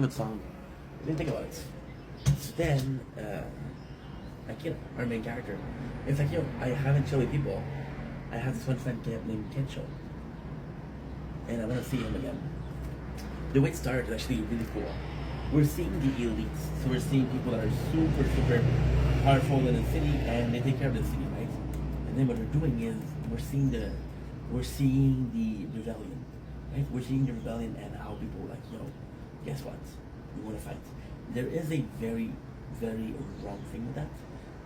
good song. I didn't think about it. So then, Akira, our main character, it's like, yo, I haven't chilled with people. I have this one friend named Kencho, and I want to see him again. The way it started is actually really cool. We're seeing the elites, so we're seeing people that are super powerful in the city, and they take care of the city, right? And then what we're doing is we're seeing the rebellion, right? We're seeing the rebellion and how people are like, yo, guess what? We want to fight. There is a very wrong thing with that.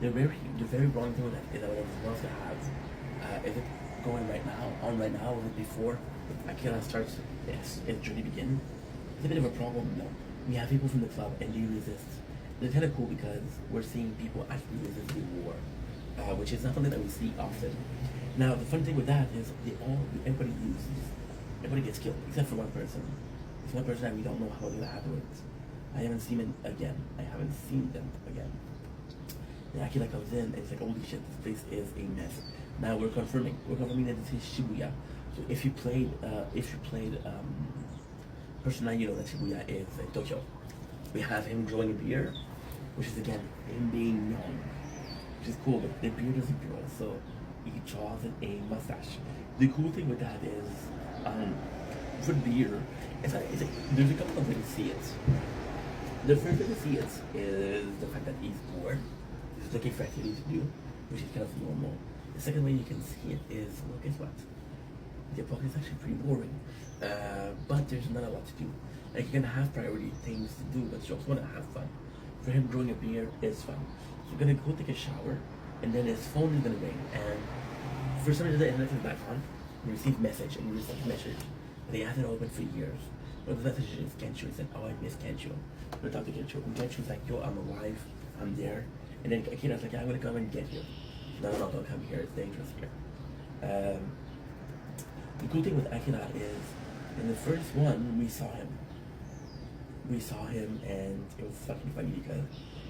The very wrong thing with that is that what I was supposed to have. Is it going right now? On right now? Is it before Akira starts his journey begin? It's a bit of a problem, you know. We have people from the club and they resist. It's kind of cool because we're seeing people actually resist the war, which is not something that we see often. Now, the fun thing with that is everybody loses. Everybody gets killed, except for one person. It's one person that we don't know how they're gonna happen with. I haven't seen him again. I haven't seen them again. And Akira comes in and it's like, holy shit, this place is a mess. Now we're confirming that this is Shibuya. So if you played Person 9, you know that Shibuya is Tokyo. We have him growing a beard, which is again him being young, which is cool. But the beard doesn't grow, so he draws a mustache. The cool thing with that is, for the beard, there's a couple of ways to see it. The first way to see it is the fact that he's bored. He's looking for activities to do, which is kind of normal. The second way you can see it is, well, guess what? The pocket is actually pretty boring, but there's not a lot to do. Like, you're gonna have priority things to do, but you also wanna have fun. For him, growing a beard is fun. So you're gonna go take a shower, and then his phone is gonna ring, and for some reason the internet is back on. You receive message, and you receive a message that he hasn't opened for years. One of the messages is Kenshu. He said, "Oh, I miss Kenshu." I'm gonna talk to Kenshu. And Kenshu's like, "Yo, I'm alive. I'm there." And then Akira's like, "Yeah, I'm gonna come and get you." No, don't come here. It's dangerous here. The cool thing with Akira is, in the first one, we saw him, and it was fucking funny because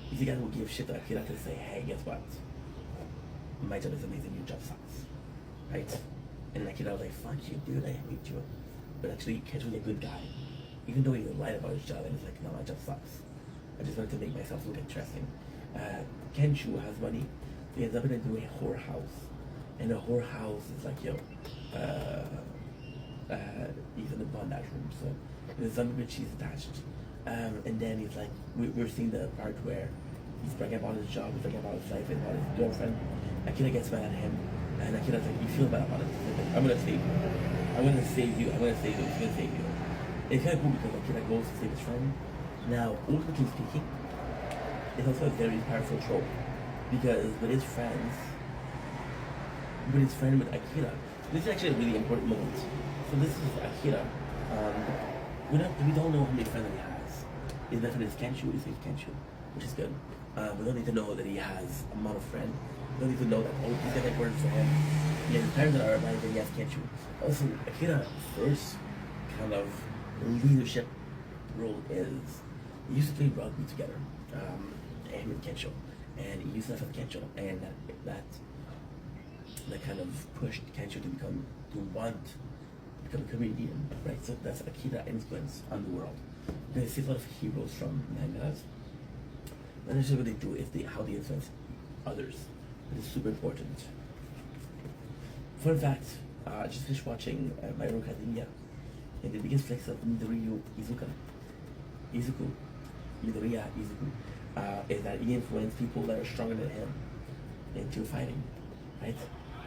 he's the guy who gives shit to Akira to say, "Hey, guess what? My job is amazing. Your job sucks," right? And Akira was like, "Fuck you, dude. I hate you." But actually, Ken's a good guy, even though he lied about his job. And he's like, "No, my job sucks. I just wanted to make myself look interesting." Kenshu has money. So he ends up into a whorehouse, and the whorehouse is like, yo, he's in the bondage room, so there's something which he's attached. And then he's like, we're seeing the part where he's bragging about his job, he's bragging about his life, and about his girlfriend. Akira gets mad at him, and Akira's like, "You feel bad about it?" He's like, "I'm gonna save you. I'm gonna save you. I'm gonna save you. I'm gonna save you." It's kind of cool because Akira goes to save his friend. Now, ultimately speaking, it's also a very powerful trope because with his friend with Akira, this is actually a really important moment. So this is Akira. We don't know how many friends he has. His best friend is Kenshu. He says Kenshu, which is good. We don't need to know that he has a amount of friends. We don't need to know that these guys are important for him. He has parents that are alive, and he has Kenshu. Also, Akira's first kind of leadership role is he used to play rugby together, him and Kensho, and he used to have with Kensho, and that kind of pushed Kensho to want to become a comedian, right? So that's Akira influence on the world. They see a lot of heroes from mangas. Not necessarily what they do, is how they influence others. It is super important. Fun fact, I just finished watching My Hero Academia, and the biggest flex of Midoriya Izuku, is that he influenced people that are stronger than him into fighting, right?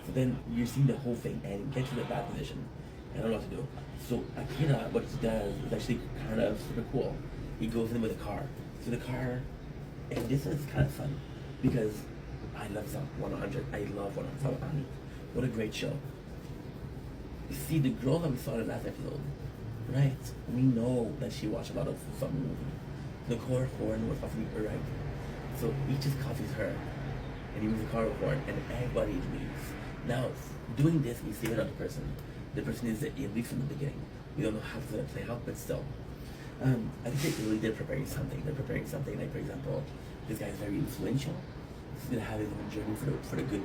So then you're seeing the whole thing and get to a bad position. I don't know what to do. So Akira, what he does is actually kind of super cool. He goes in with a car. So the car, and this is kind of fun because I love Sub 100. I love 100. What a great show. You see, the girl that we saw in the last episode, right? We know that she watched a lot of some movie. The car horn was possibly her, right? So he just copies her, and he moves the car horn, and everybody leaves. Now, doing this, we save another person. The person is at least from the beginning. We don't know how it's going to play out, but still. I think they're preparing something. They're preparing something, like, for example, this guy is very influential. He's going to have his own journey for the good,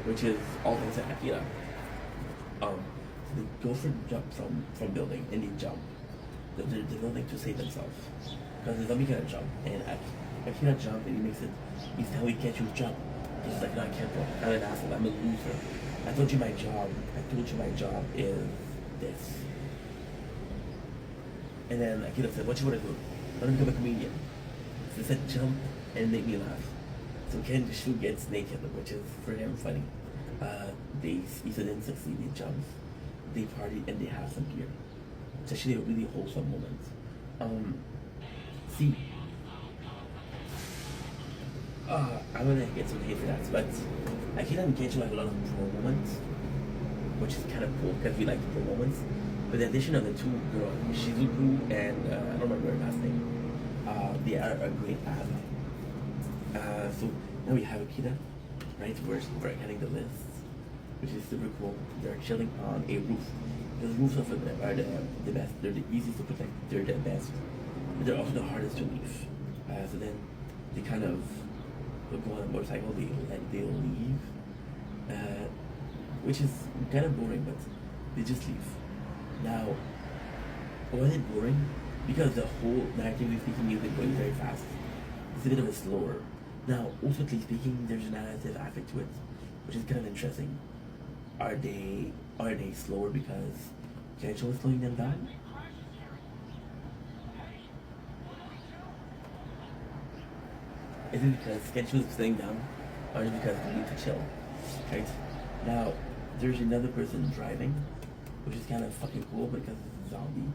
which is all things at Akira. So they go for jump from building, and they jump. They're willing to save themselves. Because the zombie cannot jump, and I cannot jump, and he makes it, he's telling me, can't you jump? He's like, no, I can't jump. I'm an asshole, I'm a loser. I told you my job is this. And then Akira said, what you want to do? I want to become a comedian. So he said, jump and make me laugh. So Kenshu gets naked, which is for him funny. He didn't succeed, he jumps, they party, and they have some beer. It's actually a really wholesome moment. See, I'm gonna get some hate for that, but Akira and Kenshu have a lot of pro moments, which is kind of cool because we like pro moments. With the addition of the two girls, Shizuku and I don't remember her last name, they are a great ally. So now we have Akira, right? We're getting the list, which is super cool. They're chilling on a roof. The roofs are the best. They're the easiest to protect. They're the best, but they're also the hardest to leave. So then they kind of go on a motorcycle. They'll leave, which is kind of boring, but they just leave. Now, was it boring? Because the whole narratively speaking is going very fast. It's a bit of a slower. Now, ultimately speaking, there's a narrative aspect to it, which is kind of interesting. Are they slower because Kensho is slowing them down? Is it because Kensho is slowing down, or is it because they need to chill? Right? Now, there's another person driving, which is kind of fucking cool because it's a zombie,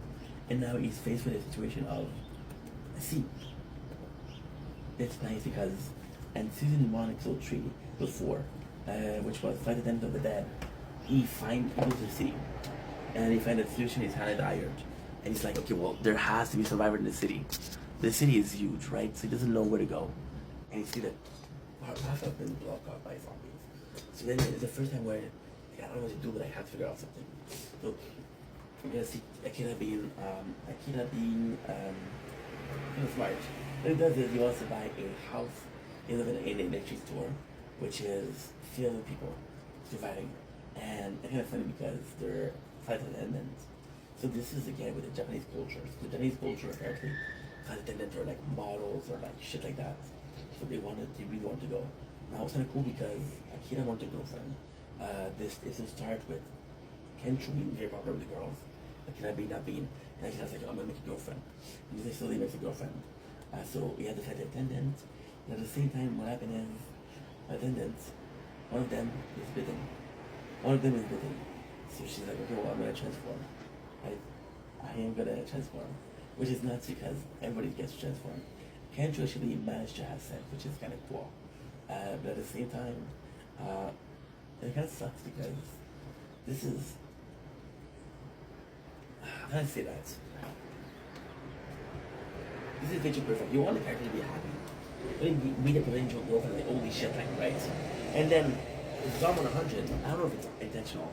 and now he's faced with a situation of, see, it's nice because in season 1, episode 3, episode 4, which was Flight Attendant of the Dead, he goes to the city, and he finds that the situation is kind of dire, and he's like, okay, well, there has to be a survivor in the city. The city is huge, right? So he doesn't know where to go, and you see that half of been blocked out by zombies. So then it's the first time where I don't know what to do, but I have to figure out something. So you're gonna see Akira being kind of smart. What he does is he wants to buy a house in an elementary store, which is filled with people surviving. And it's kind of funny because they're flight attendants. So this is again with the Japanese culture. So the Japanese culture apparently, flight attendants are like models or like shit like that. So they really want to go. Now it's kind of cool because Akira wants a girlfriend. This is to start with Kenshu being very popular with the girls, Akira being not being, and Akira's like, oh, I'm gonna make a girlfriend. And he slowly makes a girlfriend. So he had the flight attendant, and at the same time, what happened is, attendants, one of them is bitten. So she's like, okay, well, I'm gonna transform. I am gonna transform, which is nuts because everybody gets to transform. Kenshu actually managed to have sex, which is kind of cool. But at the same time, it kind of sucks because this is, how can I say that? This is picture perfect. You want the character to be happy. When you meet a potential girlfriend, like, holy shit, like, right? And then, it's on 100, I don't know if it's intentional.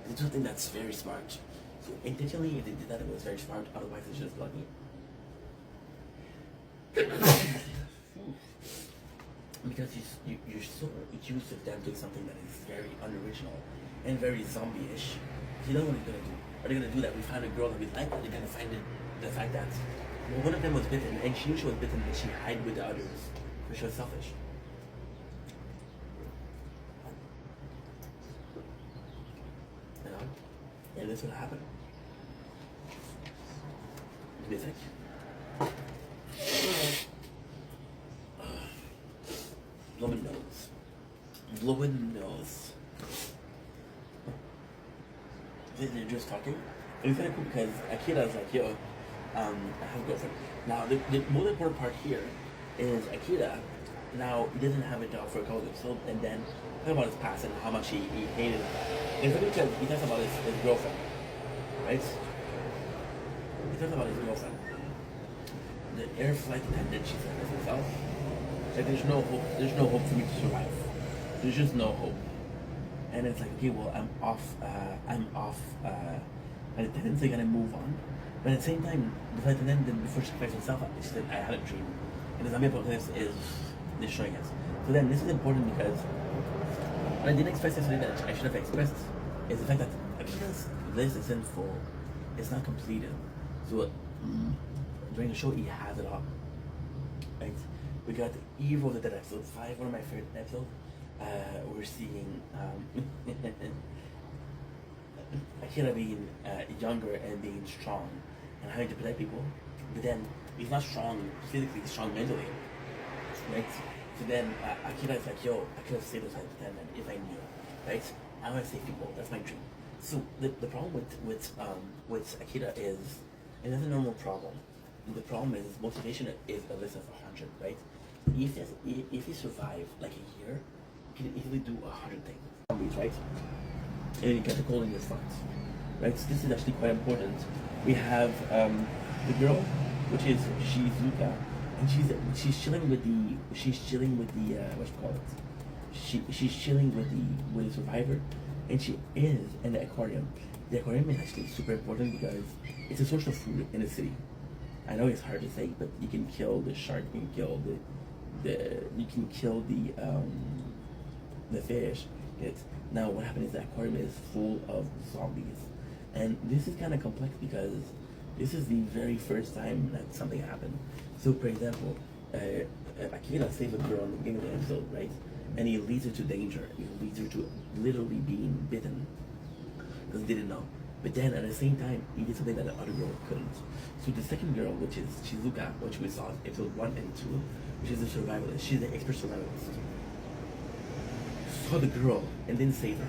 It's something that's very smart. So intentionally, if they did that, it was very smart. Otherwise, it's just lucky. Because you're so used to them doing something that is very unoriginal and very zombie-ish. You know what they're gonna do. Are they gonna do that? We found a girl that we like, or are they gonna find the fact that, well, one of them was bitten, and she knew she was bitten, but she hid with the others, because she was selfish. You know? And this will happen. Give me a sec. Blowing nose. They're just talking. And it's kind of cool because Akira's like, yo, I have a girlfriend. Now, the most important part here is Akira, now, he doesn't have a job for a couple of episodes, and then talk about his past and how much he hated it. And it's funny because he talks about his girlfriend, right? He talks about his girlfriend. The air flight attendant, she said, herself, like, there's no hope for me to survive. There's just no hope. And it's like, okay, well, I'm off, and the attendants are gonna move on. But at the same time, the flight attendant, before she picks herself up, she said, I had a dream. And the zombie apocalypse is destroying us. So then this is important because what I didn't express yesterday that I should have expressed is the fact that Akira's list isn't full. It's not completed. So during the show, he has it all. Right? We got Evil the Dead episode 5, one of my favorite episodes. We're seeing Akira being younger and being strong and having to protect people. But then he's not strong physically, he's strong mentally. Right? So then Akira is like, yo, I could have saved those 10 men if I knew. Right? I want to save people. That's my dream. So the problem with Akira is, and that's a normal problem. The problem is motivation is a list of 100, right? If you survive like a year, you can easily do 100 things. Zombies, right? And you get the cold in your front, right? So this is actually quite important. We have the girl, which is Shizuka, and she's chilling with the what you call it? She's chilling with the survivor, and she is in the aquarium. The aquarium is actually super important because it's a source of food in the city. I know it's hard to say, but you can kill the shark, you can kill the fish. Now what happened is the aquarium is full of zombies, and this is kind of complex because this is the very first time that something happened. So for example, Akira saves a girl in the beginning of the episode, right? And he leads her to danger. He leads her to literally being bitten because he didn't know. But then at the same time, he did something that the other girl couldn't. So the second girl, which is Shizuka, which we saw in episode 1 and 2, which is a survivalist. She's an expert survivalist. Saw the girl and didn't save her.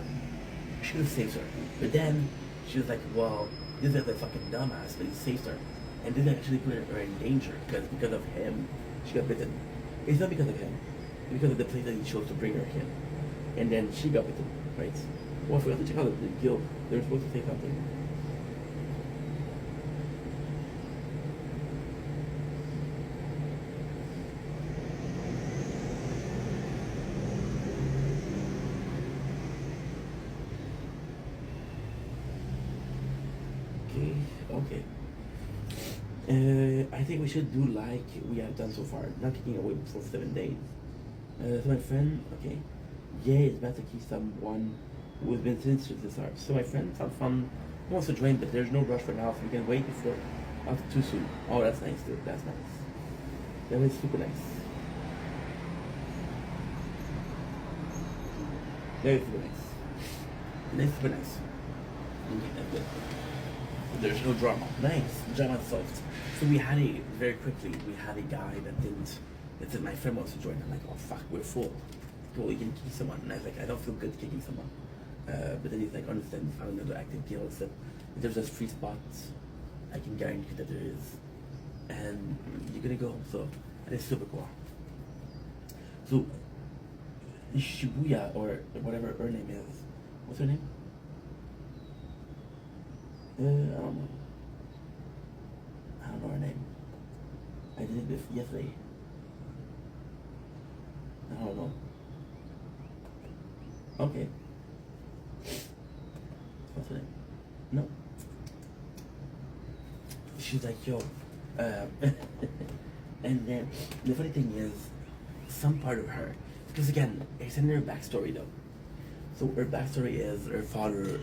She could have saved her. But then she was like, well, this is a fucking dumbass, but he saved her. And this actually put her in danger because of him, she got bitten. It's not because of him. It's because of the place that he chose to bring her in. And then she got bitten, right? Well, I forgot to check out the guild. They were supposed to say something. Okay. I think we should do like we have done so far, not kicking away for 7 days. So my friend, okay, yeah, it's better to keep someone who has been since the start. So my friend found fun, he wants to join, but there's no rush for now, so we can wait before, not too soon. Oh, that's nice, dude, that's nice. That was super nice. That was super nice. That's super nice. Okay, that's good. There's no drama. Nice. Drama solved. So we had very quickly, we had a guy that said my friend wants to join. I'm like, oh fuck, we're full. Well, you can kick someone. And I was like, I don't feel good kicking someone. But then he's like, understand, we found another active guild. So if there's just 3 spots, I can guarantee that there is. And you're gonna go. So, and it's super cool. So, Shibuya, or whatever her name is. What's her name? I don't know. I don't know her name. I did it yesterday. I don't know. Okay. What's her name? No. She's like, yo. And then the funny thing is, some part of her, because again, it's in her backstory though. So her backstory is her father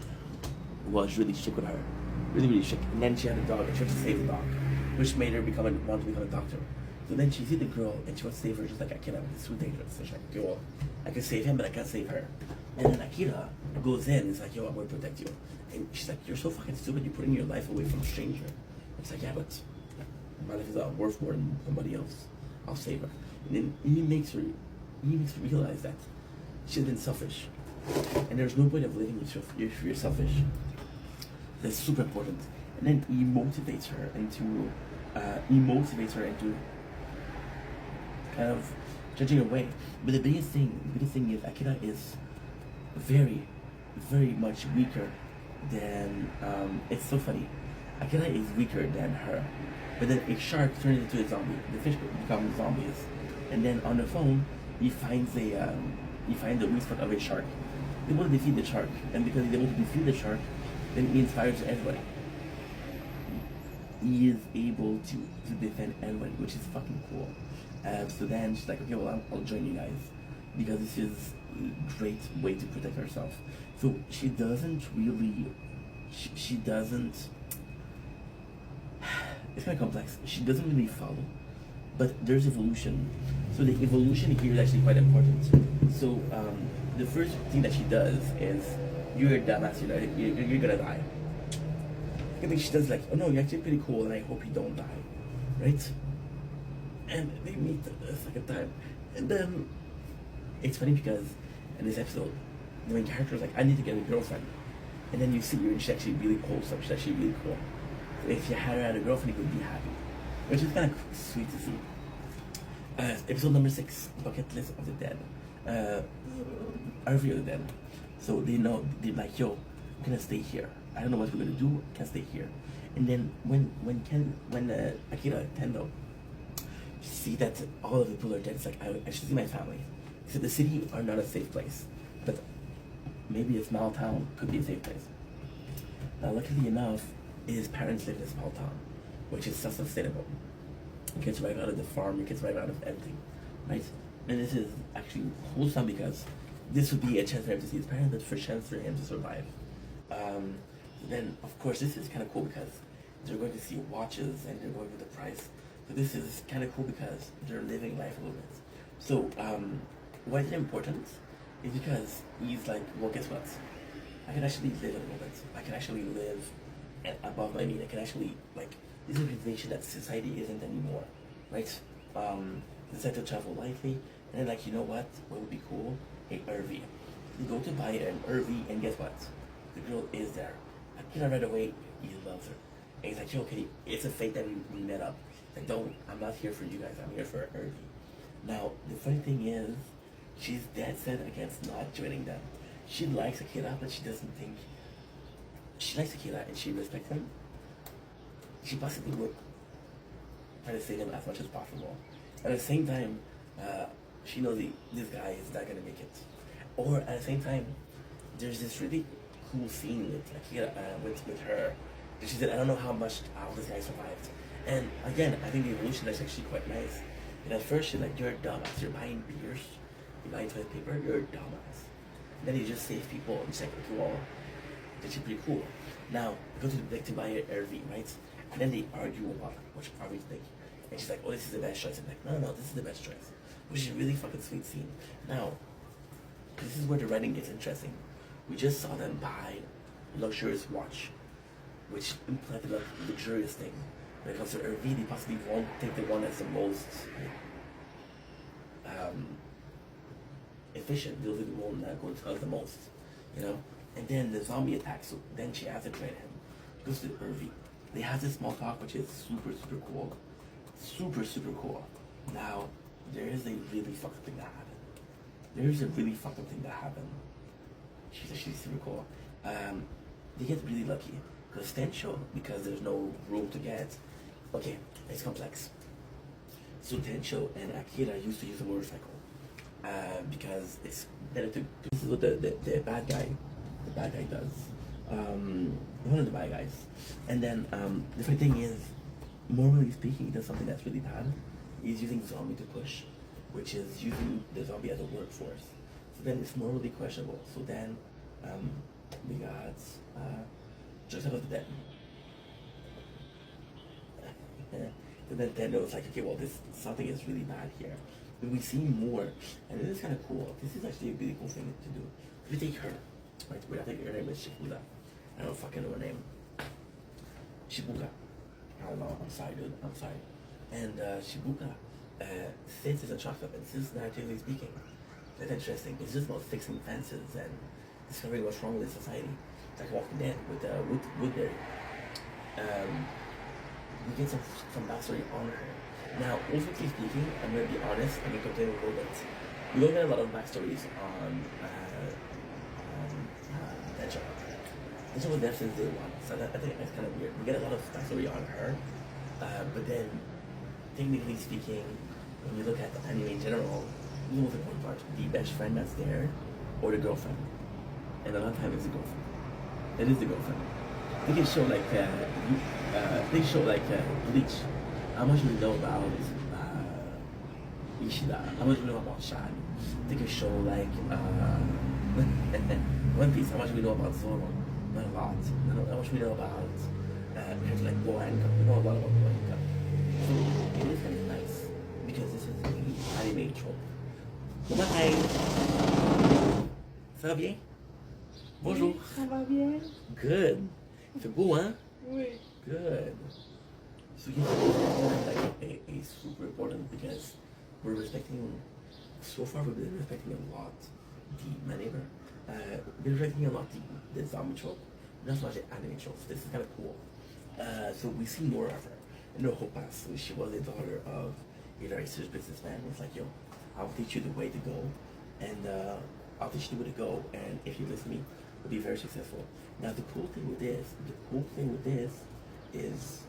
was really strict with her. Really strict. And then she had a dog and she had to save the dog, which made her want to become a doctor. So then she sees the girl and she wants to save her, just like Akira, but it's too dangerous. So she's like, yo, I can save him, but I can't save her. And then Akira goes in and is like, yo, I'm going to protect you. And she's like, you're so fucking stupid, you're putting your life away from a stranger. It's like, yeah, but my life is worth more than somebody else. I'll save her. And then he makes her realize that she's been selfish. And there's no point of living if you're selfish. That's super important. And then he motivates her into kind of judging her way. But the biggest thing is Akira is very, very much weaker than it's so funny. Akira is weaker than her. But then a shark turns into a zombie. The fish become zombies. And then on the phone he finds the weak spot of a shark. He able to defeat the shark, and because he's able to defeat the shark, then he inspires everybody. He is able to defend everybody, which is fucking cool. So then she's like, okay, well, I'll join you guys, because this is a great way to protect herself. So she doesn't really, she doesn't, it's kind of complex. She doesn't really follow, but there's evolution. So the evolution here is actually quite important. So the first thing that she does is, you're a dumbass, you're gonna die. I think she does like, oh no, you're actually pretty cool, and I hope you don't die, right? And they meet a second time, and then it's funny because in this episode, the main character is like, I need to get a girlfriend, and then you see her and she's actually really wholesome. She's actually really cool. So if you had her as a girlfriend, you would be happy, which is kind of sweet to see. Episode number 6, bucket list of the dead. Arvy of the dead. So they know, they're like, yo, we're gonna stay here. I don't know what we're gonna do. Can stay here. And then when Akira and Tendo see that all of the people are dead, it's like, I should see my family. So the city are not a safe place, but maybe a small town could be a safe place. Now, luckily enough, his parents live in a small town, which is self-sustainable. He gets right out of the farm, he gets right out of everything, right? And this is actually wholesome because this would be a chance for him to see his parents, but for a chance for him to survive. Then, of course, this is kind of cool because they're going to see watches and they're going with the price. So this is kind of cool because they're living life a little bit. So why is it important? Is because he's like, well, guess what? I can actually live a little bit. I can actually live above my means. I can actually, like, this is a realization that society isn't anymore, right? Decide to travel lightly, and then like, you know what would be cool? Hey, RV. You go to buy an RV, and guess what? The girl is there. Akira right away, he loves her. And he's like, yo, okay, it's a fate that we met up. Like, I'm not here for you guys, I'm here for RV. Now, the funny thing is, she's dead set against not joining them. She likes Akira, but she doesn't think, she likes Akira and she respects him. She possibly would try to save him as much as possible. At the same time, she knows this guy is not gonna make it. Or at the same time, there's this really cool scene with Akira, with her. She said, I don't know how this guy survived. And again, I think the evolution is actually quite nice. And at first she's like, you're a dumbass, you're buying beers, you're buying toilet paper, you're a dumbass. And then you just save people, and she's like, okay, well, that's pretty cool. Now, you go to buy an RV, right? And then they argue about which RV to take. And she's like, oh, this is the best choice. I'm like, no, this is the best choice. Which is a really fucking sweet scene. Now, this is where the writing gets interesting. We just saw them buy a luxurious watch, which implied a luxurious thing. When it comes to RV, they possibly won't take the one that's the most efficient. They'll be the one that going to us the most, you know? And then the zombie attacks, so then she has to train him. He goes to the RV. They have this small talk, which is super, super cool. Super, super cool. Now, there is a really fucked up thing that happened. She's actually super cool. They get really lucky. Because Tencho, because there's no room to get, okay, it's complex. So Tencho and Akira used to use a motorcycle. Because it's better to, this is what the bad guy does. One of the bad guys. And then the funny thing is, morally speaking, he does something that's really bad. He's using zombie to push, which is using the zombie as a workforce. So then it's morally questionable. So then we got just out of the dead. And then it was like, okay, well, something is really bad here. But we see more, and it is kind of cool. This is actually a really cool thing to do. If we take her, right? I think her name is Shibuya. I don't fucking know her name. Shibuya. I don't know. I'm sorry, dude. I'm sorry. And Shibuya, since it's a chocolate, and since narratively speaking, that's interesting. It's just about fixing fences and discovering what's wrong with society. It's like Walking Dead with Woodbury. We get some backstory on her. Now, ultimately speaking, I'm going to be honest, I'm going to complain a little bit. We don't get a lot of backstories on Tencho. Tencho was there since day one, so I think that's kind of weird. We get a lot of backstory on her, but then, technically speaking, when you look at the anime in general, the most important part, the best friend that's there, or the girlfriend. And a lot of times it's the girlfriend. It is the girlfriend. They can show like Bleach. How much we know about Ishida? How much we know about Shad? They can show like One Piece. How much we know about Zoro? Not a lot. How much we know about like Gohan? We know a lot about Gohan. So it is kind of nice because this is an anime trope. Bye. Ça va bien? Bonjour. Ça va bien? Good. C'est beau, hein? Oui. Good. So you know, like a super important because we're respecting. So far, we've been respecting a lot my neighbor. We're respecting a lot the zombie trope, not so much the anime trope. This is kind of cool. So we see more of her. In her whole past, so she was the daughter of a very serious businessman. It's like, yo, I'll teach you the way to go, and I'll teach you the way to go, and if you listen to me, you'll be very successful. Now, the cool thing with this is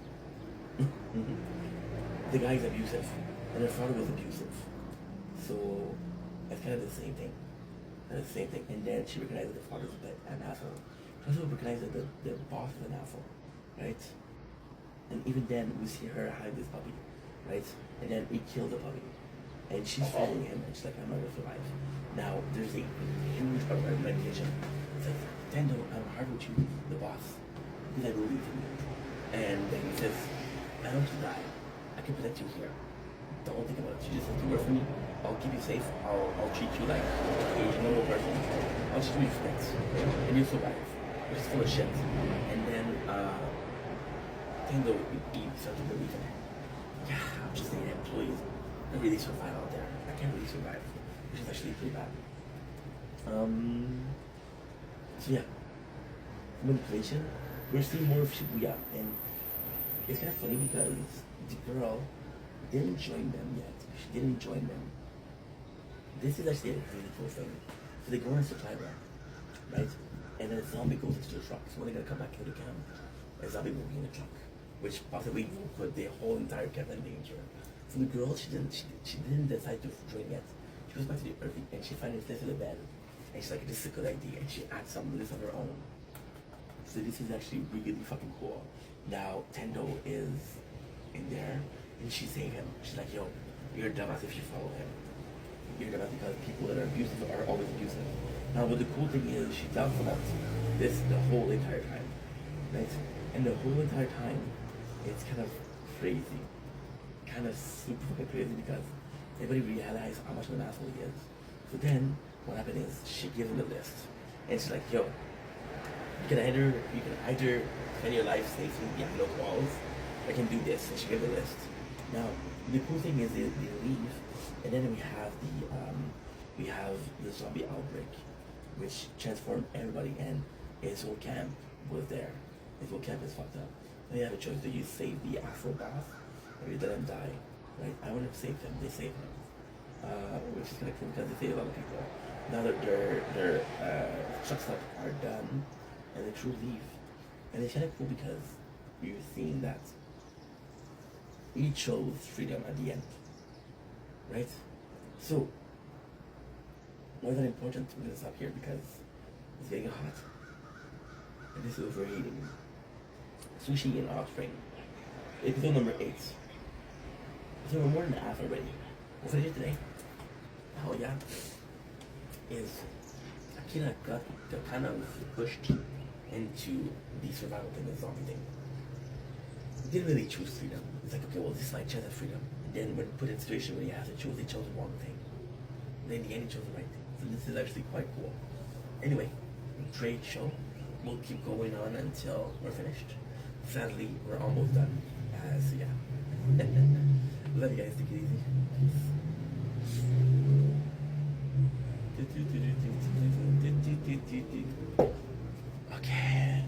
the guy's abusive, and her father was abusive. So it's kind of the same thing. And then she recognized that the father's an asshole. She also recognized that the boss is an asshole, right? And even then, we see her hide this puppy, right? And then he killed the puppy. And she's following him, and she's like, I'm not gonna survive. Now, there's a huge part of her meditation. It's like, Tendo, I'm hard with you, the boss, because I believe in you. And then he says, I don't want you to die. I can protect you here. Don't think about it. You just have to work for me. I'll keep you safe. I'll treat you like a normal person. I'll treat you with respect. And you'll survive. Which is full of shit. And then, Tendo, he started to believe in it. Yeah, I'm just saying, employees don't really survive out there. I can't really survive. Which is actually pretty bad. So yeah. Manipulation. We're seeing more of Shibuya, and it's kind of funny because the girl didn't join them yet. She didn't join them. This is actually a really cool thing. So they go on a supply run, right? And then a zombie goes into the truck. So when they're gonna come back to the camp, a zombie will be in the truck, which possibly will put the whole entire camp in danger. So the girl, she didn't decide to join yet. She goes back to the earth and she finds this in the bed. And she's like, this is a good idea. And she adds some of this of her own. So this is actually really fucking cool. Now Tendo is in there and she saved him. She's like, yo, you're a dumbass if you follow him. You're a dumbass because people that are abusive are always abusive. Now but the cool thing is she talks about this the whole entire time. Right? And the whole entire time it's kind of crazy. Kind of super fucking crazy because everybody realizes how much of an asshole he is. So then what happened is she gives him the list. And she's like, yo, you can either spend your life safely behind those walls, or can do this. And she gave the list. Now, the cool thing is they leave, and then we have the zombie outbreak, which transformed everybody, and his whole camp was there. His whole camp is fucked up. And they have a choice: do you save the Afro boss, or you let him die? Right? I would have saved him. They saved him, which is kind of cool because they saved a lot of people. Now that their truck stops are done, and the crew leave, and it's kind of cool because you're seeing that he chose freedom at the end, right? So why is that important? We're gonna stop here because it's getting hot, and this is overheating. Sushi in offspring. Episode number 8. So we're more than half already. We'll finish it today. Oh yeah. Is Akira got kind of pushed into the survival thing, the zombie thing. He didn't really choose freedom. It's like, okay, well, this is my chance at freedom. And then when put in a situation where he has to choose, he chose the wrong thing. And then in the end, he chose the right thing. So this is actually quite cool. Anyway, trade show. We'll keep going on until we're finished. Sadly, we're almost done. So yeah. Love you guys. Take it easy. Peace. Okay.